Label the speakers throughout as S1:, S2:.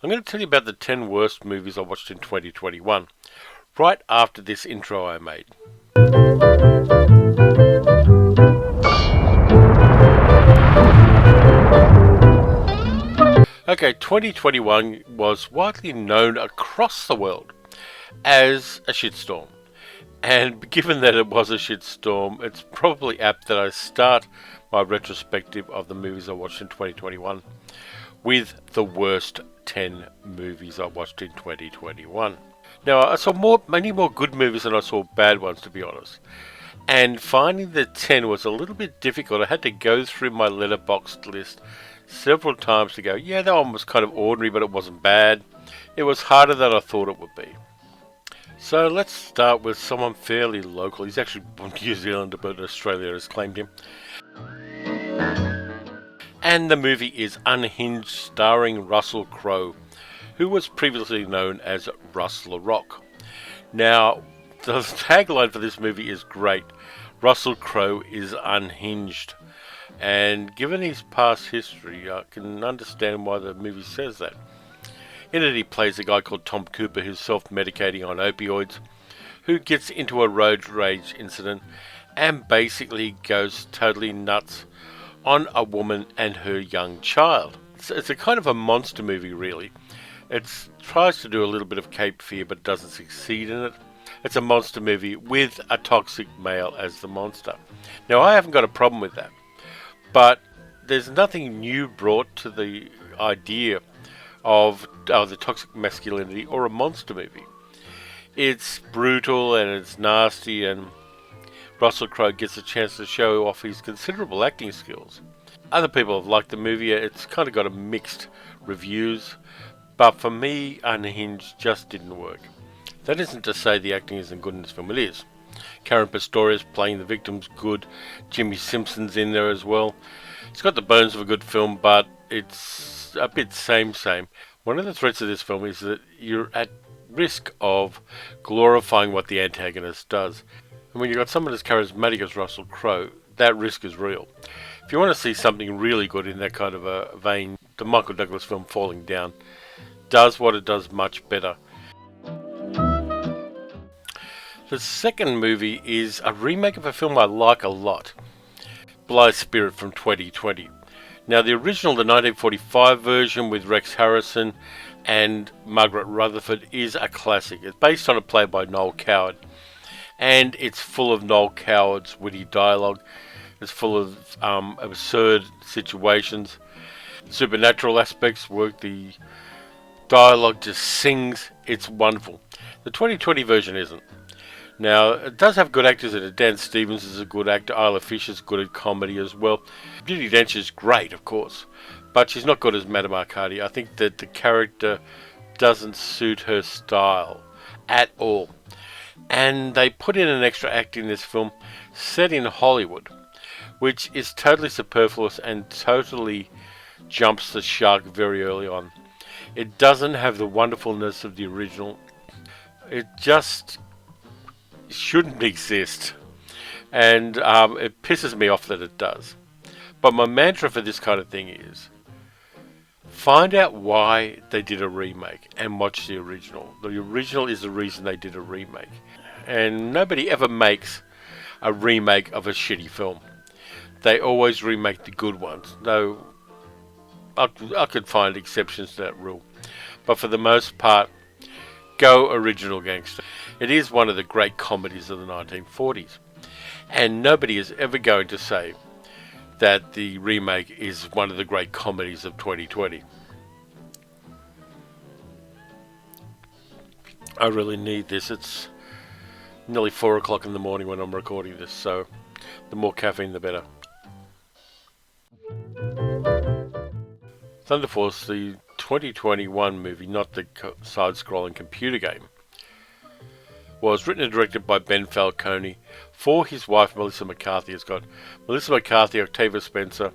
S1: I'm going to tell you about the 10 worst movies I watched in 2021, right after this intro I made. Okay, 2021 was widely known across the world as a shitstorm. And given that it was a shitstorm, it's probably apt that I start my retrospective of the movies I watched in 2021 with the worst 10 movies I watched in 2021. Now, I saw many more good movies than I saw bad ones, to be honest. And finding the 10 was a little bit difficult. I had to go through my letterboxd list several times to go, yeah, that one was kind of ordinary, but it wasn't bad. It was harder than I thought it would be. So let's start with someone fairly local. He's actually from New Zealand, but Australia has claimed him. And the movie is Unhinged, starring Russell Crowe, who was previously known as Russ LaRock. Now, the tagline for this movie is great. Russell Crowe is unhinged. And given his past history, I can understand why the movie says that. In it, he plays a guy called Tom Cooper who's self-medicating on opioids, who gets into a road rage incident and basically goes totally nuts on a woman and her young child. It's a kind of a monster movie, really. It tries to do a little bit of Cape Fear, but doesn't succeed in it. It's a monster movie with a toxic male as the monster. Now, I haven't got a problem with that, but there's nothing new brought to the idea of the toxic masculinity or a monster movie. It's brutal and it's nasty, and Russell Crowe gets a chance to show off his considerable acting skills. Other people have liked the movie. It's kind of got a mixed reviews, but for me, Unhinged just didn't work. That isn't to say the acting isn't good in this film. It is. Karen Pistorius playing the victim's good. Jimmy Simpson's in there as well. It's got the bones of a good film, but it's a bit same. One of the threats of this film is that you're at risk of glorifying what the antagonist does. And when you've got someone as charismatic as Russell Crowe, that risk is real. If you want to see something really good in that kind of a vein, the Michael Douglas film Falling Down does what it does much better. The second movie is a remake of a film I like a lot, Blithe Spirit from 2020. Now, the original, the 1945 version with Rex Harrison and Margaret Rutherford, is a classic. It's based on a play by Noel Coward, and it's full of Noel Coward's witty dialogue. It's full of absurd situations. Supernatural aspects work. The dialogue just sings. It's wonderful. The 2020 version isn't. Now, it does have good actors in it. Dan Stevens is a good actor. Isla Fisher's good at comedy as well. Judi Dench is great, of course, but she's not good as Madame Arcady. I think that the character doesn't suit her style at all. And they put in an extra act in this film set in Hollywood, which is totally superfluous and totally jumps the shark very early on. It doesn't have the wonderfulness of the original. It just shouldn't exist, and it pisses me off that it does. But my mantra for this kind of thing is find out why they did a remake and watch the original. The original is the reason they did a remake, and nobody ever makes a remake of a shitty film. They always remake the good ones, though I could find exceptions to that rule, but for the most part, go original gangster. It is one of the great comedies of the 1940s. And nobody is ever going to say that the remake is one of the great comedies of 2020. I really need this. It's nearly 4 o'clock in the morning when I'm recording this, so the more caffeine the better. Thunder Force, the 2021 movie, not the side-scrolling computer game, was written and directed by Ben Falcone for his wife Melissa McCarthy. It's got Melissa McCarthy, Octavia Spencer,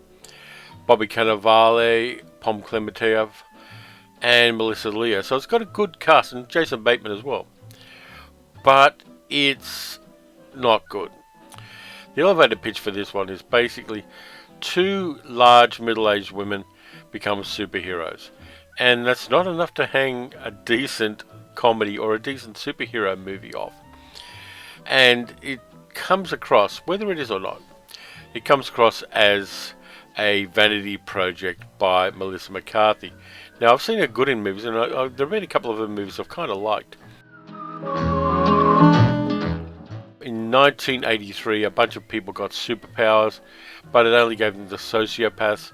S1: Bobby Cannavale, Pom Klementiev, and Melissa Leo. So it's got a good cast, and Jason Bateman as well. But it's not good. The elevator pitch for this one is basically two large middle-aged women become superheroes. And that's not enough to hang a decent comedy or a decent superhero movie off. And it comes across, whether it is or not, it comes across as a vanity project by Melissa McCarthy. Now, I've seen her good in movies, and there have been a couple of her movies I've kind of liked. In 1983, a bunch of people got superpowers, but it only gave them to sociopaths.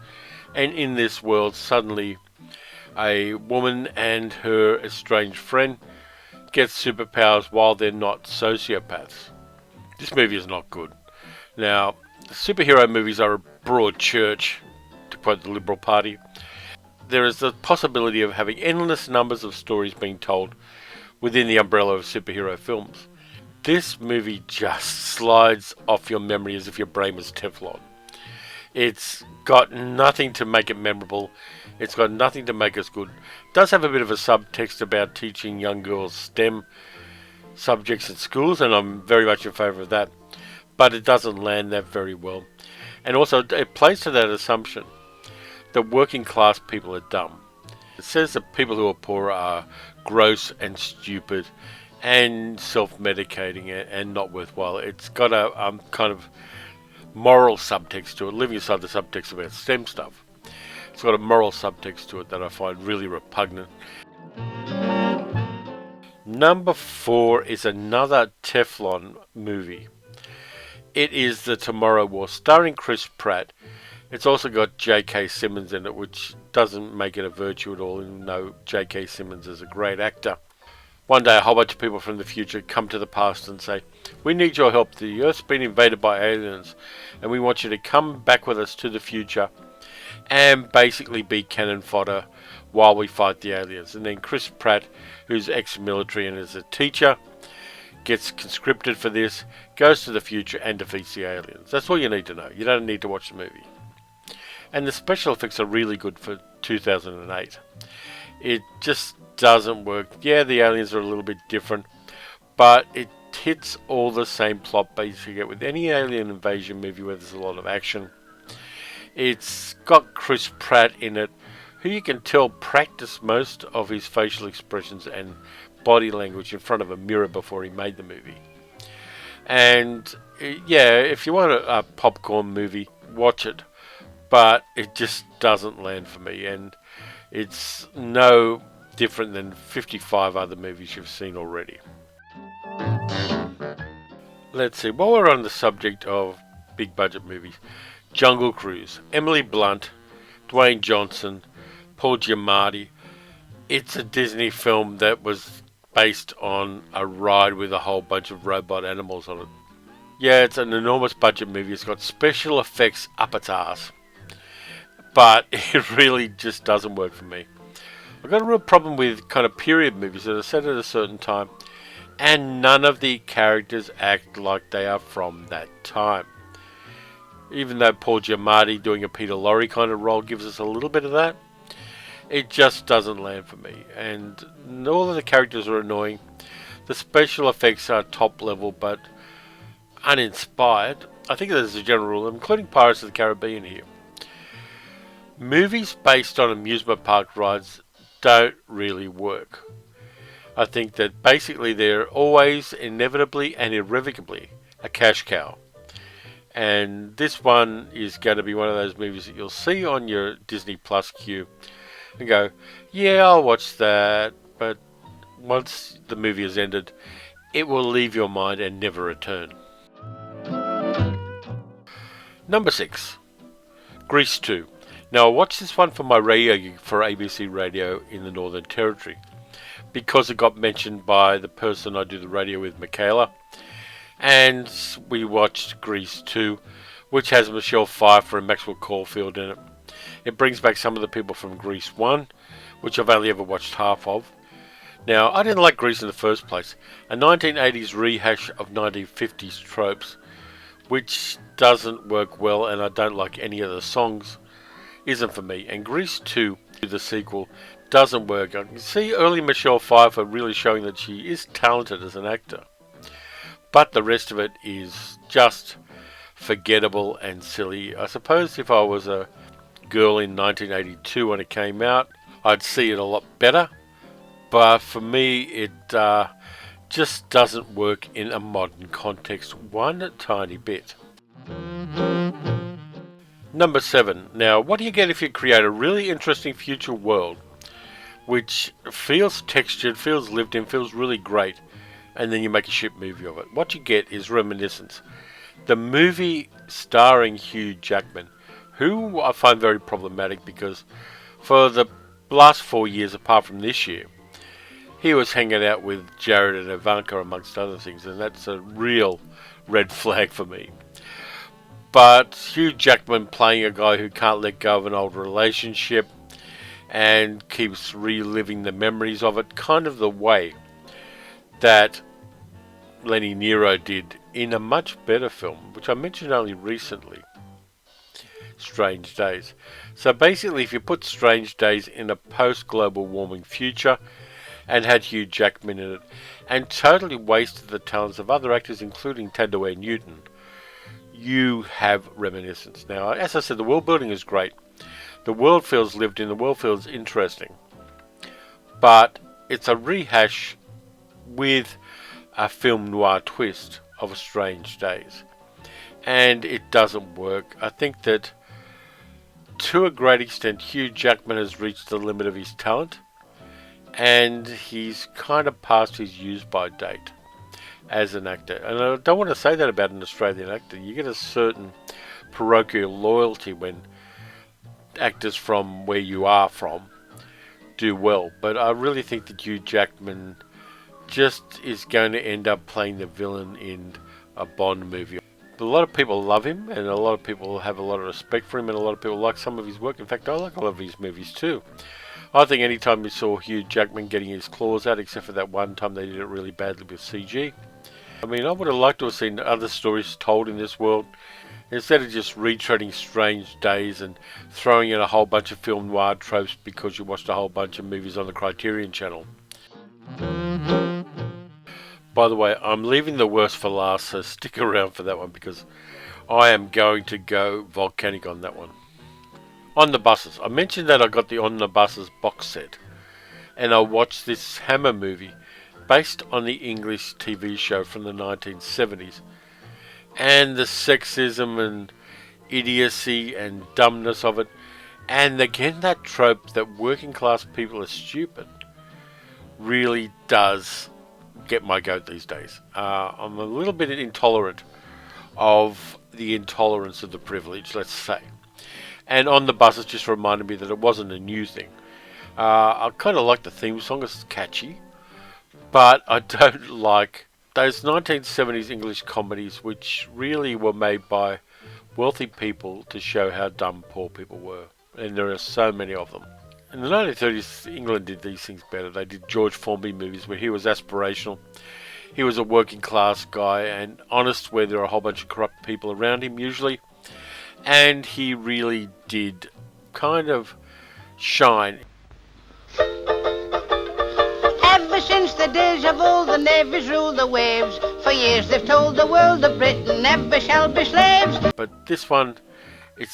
S1: And in this world, suddenly, a woman and her estranged friend get superpowers while they're not sociopaths. This movie is not good. Now, superhero movies are a broad church, to quote the Liberal Party. There is the possibility of having endless numbers of stories being told within the umbrella of superhero films. This movie just slides off your memory as if your brain was Teflon. It's got nothing to make it memorable. It's got nothing to make us good. It does have a bit of a subtext about teaching young girls STEM subjects at schools, and I'm very much in favour of that. But it doesn't land that very well. And also, it plays to that assumption that working class people are dumb. It says that people who are poor are gross and stupid and self-medicating and not worthwhile. It's got a kind of moral subtext to it, leaving aside the subtext about STEM stuff. It's got a moral subtext to it that I find really repugnant. Number 4 is another Teflon movie. It is The Tomorrow War, starring Chris Pratt. It's also got J.K. Simmons in it, which doesn't make it a virtue at all, even though J.K. Simmons is a great actor. One day a whole bunch of people from the future come to the past and say, "We need your help. The Earth's been invaded by aliens and we want you to come back with us to the future and basically be cannon fodder while we fight the aliens." And then Chris Pratt, who's ex-military and is a teacher, gets conscripted for this, goes to the future and defeats the aliens. That's all you need to know. You don't need to watch the movie. And the special effects are really good for 2008. It just doesn't work. Yeah, the aliens are a little bit different, but it hits all the same plot beats you get with any alien invasion movie where there's a lot of action. It's got Chris Pratt in it, who you can tell practiced most of his facial expressions and body language in front of a mirror before he made the movie. And yeah, if you want a popcorn movie, watch it. But it just doesn't land for me, and it's no different than 55 other movies you've seen already. Let's see, while we're on the subject of big budget movies, Jungle Cruise, Emily Blunt, Dwayne Johnson, Paul Giamatti. It's a Disney film that was based on a ride with a whole bunch of robot animals on it. Yeah, it's an enormous budget movie. It's got special effects up its arse. But it really just doesn't work for me. I've got a real problem with kind of period movies that are set at a certain time and none of the characters act like they are from that time. Even though Paul Giamatti doing a Peter Lorre kind of role gives us a little bit of that, it just doesn't land for me. And all of the characters are annoying. The special effects are top level but uninspired. I think there's a general rule, including Pirates of the Caribbean here. Movies based on amusement park rides don't really work. I think that basically they're always inevitably and irrevocably a cash cow. And this one is going to be one of those movies that you'll see on your Disney Plus queue and go, yeah, I'll watch that, but once the movie has ended, it will leave your mind and never return. Number 6, Grease 2. Now, I watched this one for my radio gig for ABC Radio in the Northern Territory because it got mentioned by the person I do the radio with, Michaela, and we watched Grease 2, which has Michelle Pfeiffer and Maxwell Caulfield in it. It brings back some of the people from Grease 1, which I've only ever watched half of. Now, I didn't like Grease in the first place, a 1980s rehash of 1950s tropes, which doesn't work well, and I don't like any of the songs. Isn't for me. And Grease 2, the sequel, doesn't work. I can see early Michelle Pfeiffer really showing that she is talented as an actor. But the rest of it is just forgettable and silly. I suppose if I was a girl in 1982 when it came out, I'd see it a lot better, but for me it just doesn't work in a modern context one tiny bit. Number 7. Now, what do you get if you create a really interesting future world which feels textured, feels lived in, feels really great, and then you make a shit movie of it? What you get is Reminiscence, the movie starring Hugh Jackman, who I find very problematic because for the last 4 years, apart from this year, he was hanging out with Jared and Ivanka amongst other things, and that's a real red flag for me. But Hugh Jackman playing a guy who can't let go of an old relationship and keeps reliving the memories of it, kind of the way that Lenny Nero did in a much better film, which I mentioned only recently, Strange Days. So basically, if you put Strange Days in a post-global warming future and had Hugh Jackman in it, and totally wasted the talents of other actors, including Tadaway Newton, you have Reminiscence. Now, as I said, the world building is great. The world feels lived in, the world feels interesting. But it's a rehash with a film noir twist of Strange Days. And it doesn't work. I think that to a great extent, Hugh Jackman has reached the limit of his talent. And he's kind of past his use-by date as an actor. And I don't want to say that about an Australian actor. You get a certain parochial loyalty when actors from where you are from do well. But I really think that Hugh Jackman just is going to end up playing the villain in a Bond movie. A lot of people love him, and a lot of people have a lot of respect for him, and a lot of people like some of his work. In fact, I like a lot of his movies too. I think any time you saw Hugh Jackman getting his claws out, except for that one time they did it really badly with CG. I mean, I would have liked to have seen other stories told in this world, instead of just retreading Strange Days and throwing in a whole bunch of film noir tropes because you watched a whole bunch of movies on the Criterion Channel. By the way, I'm leaving the worst for last, so stick around for that one because I am going to go volcanic on that one. On the Buses. I mentioned that I got the On the Buses box set, and I watched this Hammer movie based on the English TV show from the 1970s. And the sexism and idiocy and dumbness of it. And again, that trope that working class people are stupid really does get my goat these days. I'm a little bit intolerant of the intolerance of the privileged, let's say. And On the Buses just reminded me that it wasn't a new thing. I kind of like the theme song, it's catchy. But I don't like those 1970s English comedies which really were made by wealthy people to show how dumb poor people were. And there are so many of them. In the 1930s, England did these things better. They did George Formby movies where he was aspirational. He was a working class guy and honest, where there are a whole bunch of corrupt people around him usually. And he really did kind of shine.
S2: Ever since the days of old, the navies ruled the waves. For years they've told the world that Britain never shall be slaves.
S1: But this one, it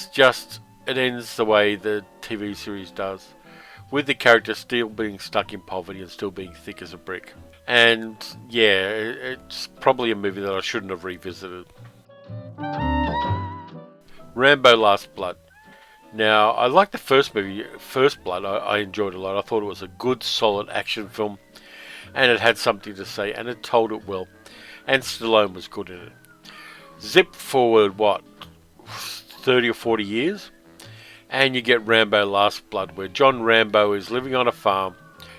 S1: ends the way the TV series does, with the character still being stuck in poverty and still being thick as a brick. And yeah, it's probably a movie that I shouldn't have revisited. Rambo Last Blood. Now, I liked the first movie, First Blood. I enjoyed it a lot. I thought it was a good, solid action film, and it had something to say, and it told it well. And Stallone was good in it. Zip forward, 30 or 40 years, and you get Rambo Last Blood, where John Rambo is living on a farm.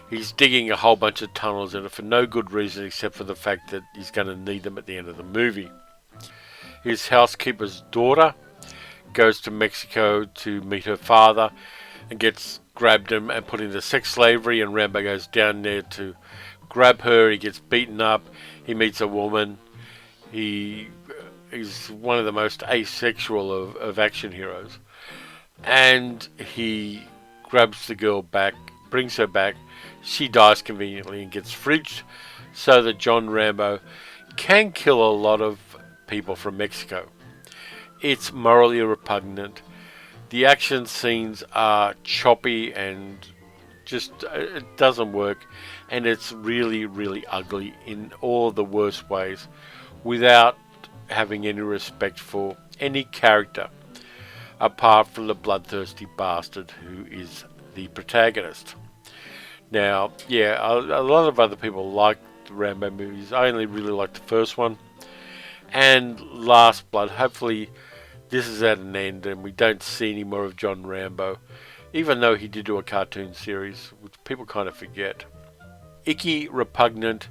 S1: He's digging a whole bunch of tunnels in it for no good reason except for the fact that he's going to need them at the end of the movie. His housekeeper's daughter goes to Mexico to meet her father and gets grabbed and put into sex slavery, and Rambo goes down there to grab her. He gets beaten up. He meets a woman. He's one of the most asexual of action heroes. And he grabs the girl back, brings her back. She dies conveniently and gets fridged so that John Rambo can kill a lot of people from Mexico. It's morally repugnant. The action scenes are choppy and just it doesn't work, and it's really, really ugly in all the worst ways, without having any respect for any character apart from the bloodthirsty bastard who is the protagonist. Now, yeah, a lot of other people like the Rambo movies. I only really like the first one and Last Blood. Hopefully this is at an end and we don't see any more of John Rambo, even though he did do a cartoon series, which people kind of forget. Icky, repugnant,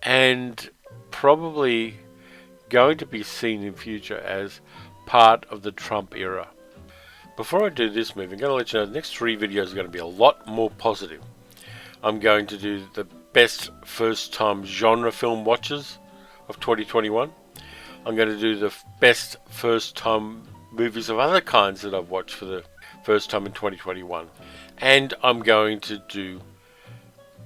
S1: and probably going to be seen in future as part of the Trump era. Before I do this movie, I'm going to let you know the next 3 videos are going to be a lot more positive. I'm going to do the best first time genre film watches of 2021. I'm going to do the best first time movies of other kinds that I've watched for the first time in 2021. And I'm going to do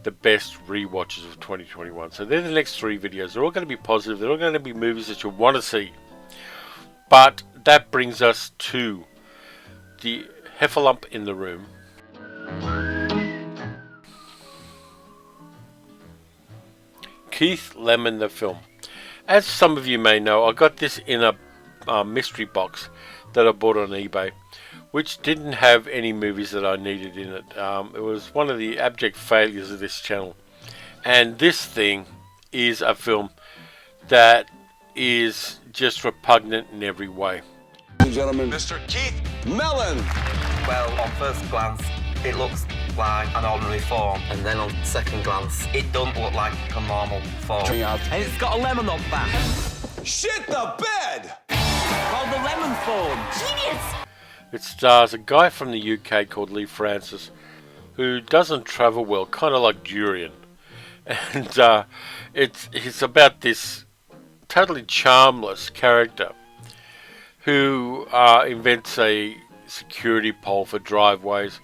S1: the best rewatches of 2021. So they're the next 3 videos. They're all going to be positive. They're all going to be movies that you'll want to see. But that brings us to the heffalump in the room. Keith Lemon, the film. As some of you may know, I got this in a mystery box that I bought on eBay, which didn't have any movies that I needed in it. It was one of the abject failures of this channel. And this thing is a film that is just repugnant in every way.
S3: Gentlemen, Mr. Keith Mellon.
S4: Well, on first glance, it looks like an ordinary form, and then on second glance, it don't look like a normal form. And it's got a lemon on the back.
S3: Shit the bed!
S4: Called the lemon form. Genius!
S1: It stars a guy from the UK called Lee Francis, who doesn't travel well, kind of like Durian. And it's about this totally charmless character who invents a security pole for driveways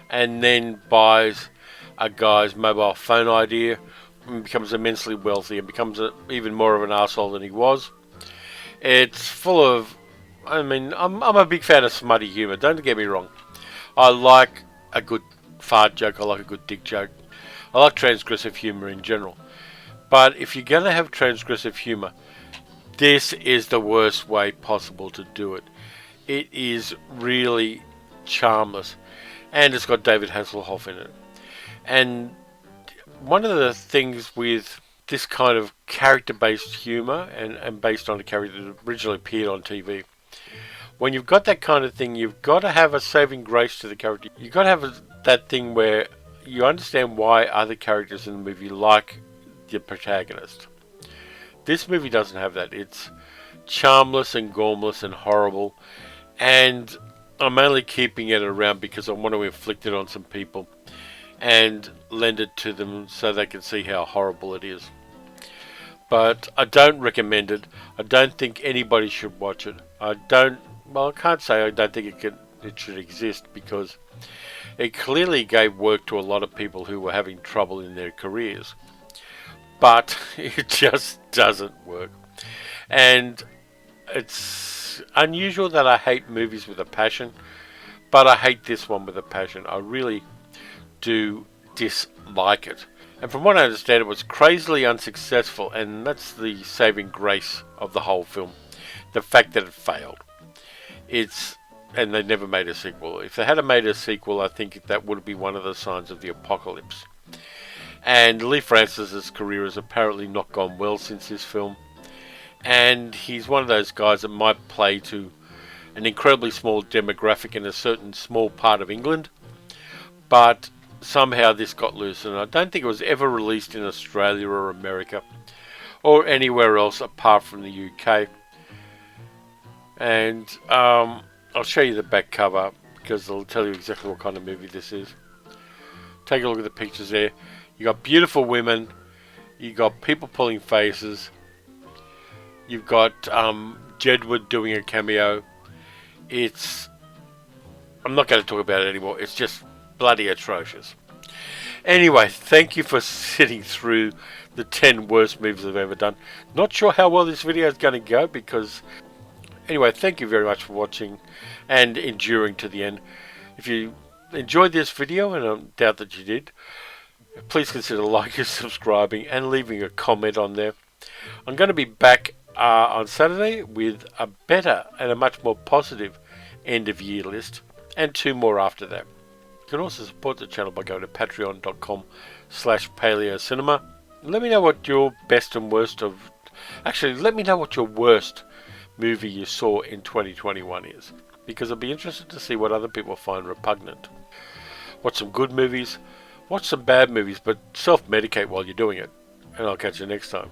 S1: and then buys a guy's mobile phone idea and becomes immensely wealthy and becomes even more of an arsehole than he was. It's full of, I'm a big fan of smutty humour, don't get me wrong. I like a good fart joke, I like a good dick joke. I like transgressive humour in general. But if you're going to have transgressive humour, this is the worst way possible to do it. It is really charmless. And it's got David Hasselhoff in it. And one of the things with this kind of character-based humour, and based on a character that originally appeared on TV, when you've got that kind of thing, you've got to have a saving grace to the character. You've got to have that thing where you understand why other characters in the movie like the protagonist. This movie doesn't have that. It's charmless and gormless and horrible, and I'm only keeping it around because I want to inflict it on some people and lend it to them so they can see how horrible it is. But I don't recommend it. I don't think anybody should watch it. I can't say I don't think it should exist, because it clearly gave work to a lot of people who were having trouble in their careers. But it just doesn't work. And it's unusual that I hate movies with a passion, but I hate this one with a passion. I really do dislike it. And from what I understand, it was crazily unsuccessful, and that's the saving grace of the whole film. The fact that it failed. And they never made a sequel. If they had made a sequel, I think that would be one of the signs of the apocalypse. And Lee Francis's career has apparently not gone well since this film. And he's one of those guys that might play to an incredibly small demographic in a certain small part of England. But somehow this got loose, and I don't think it was ever released in Australia or America or anywhere else apart from the UK. And I'll show you the back cover because it'll tell you exactly what kind of movie this is. Take a look at the pictures there. You got beautiful women, you got people pulling faces, you've got Jedward doing a cameo. I'm not going to talk about it anymore. It's just bloody atrocious. Anyway, thank you for sitting through the 10 worst movies I've ever done. Not sure how well this video is going to go, because anyway, thank you very much for watching and enduring to the end. If you enjoyed this video, and I doubt that you did, please consider liking, subscribing, and leaving a comment on there. I'm going to be back on Saturday with a better and a much more positive end of year list, and 2 more after that. You can also support the channel by going to patreon.com/paleocinema. Let me know what your best and worst of... Actually, let me know what your worst movie you saw in 2021 is, because I'd be interested to see what other people find repugnant. Watch some good movies, watch some bad movies, but self-medicate while you're doing it. And I'll catch you next time.